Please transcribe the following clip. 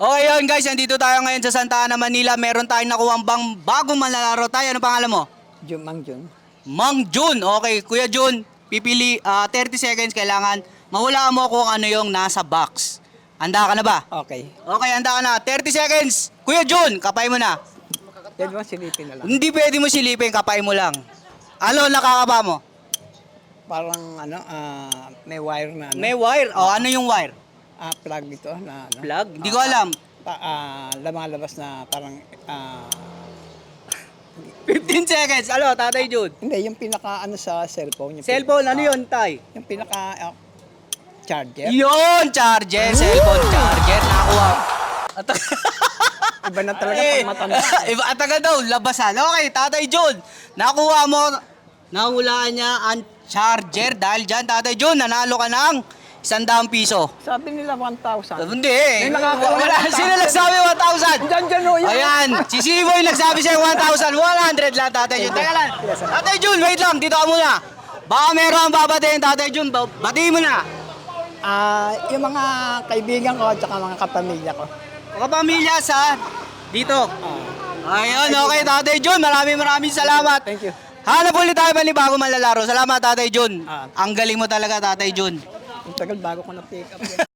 Okay yun guys, nandito tayo ngayon sa Santa Ana, Manila. Meron tayong nakuha bang bagong manlalaro tayo. Ano pangalan mo? Mang Jun. Mang Jun. Okay, Kuya Jun, pipili 30 seconds kailangan. Mahulaan mo kung ano yung nasa box. Handa ka na ba? Okay. Okay, handa ka na. 30 seconds. Kuya Jun, kapay mo na. Pwede mo silipin na lang. Hindi pwede mo silipin, kapay mo lang. Ano nakakapa mo? Parang may wire na May wire. O, ano yung wire? plug ito na Plug? Hindi ko alam. lumalabas na parang 15 seconds. Ano, Tatay Jun? hindi yung pinaka sa cellphone. Yung Cellphone, ano yun, Tay? Yung pinaka charger. Yun, charger. Cellphone charger. Nakakuha. Iba na talaga pag matanda. Iba ataga daw, labasan. Okay, Tatay Jun. Nakuha mo, nahulaan niya ang charger. Dahil dyan, Tatay Jun, nanalo ka ng 100 piso. Sabi nila 1,000. Hindi eh. May nakakuha Wala. ng 1,000. Sino nagsabi 1,000? Diyan o yun. Ayan, si Siboy nagsabi sa'yo 1,100 lang, Tatay Jun. Teka lang. Tatay Jun, wait lang, dito ka muna. Baka meron kang babatiin, Tatay Jun. Batiin mo na. Yung mga kaibigan ko at saka mga kapamilya ko. Kapamilya sa dito. Ayun, okay, Tatay Jun. Maraming salamat. Thank you. Hanap ulit tayo panibagong manlalaro. Salamat, Tatay Jun. Ang galing mo talaga, Tatay Jun. Ang tagal bago ko na pick up.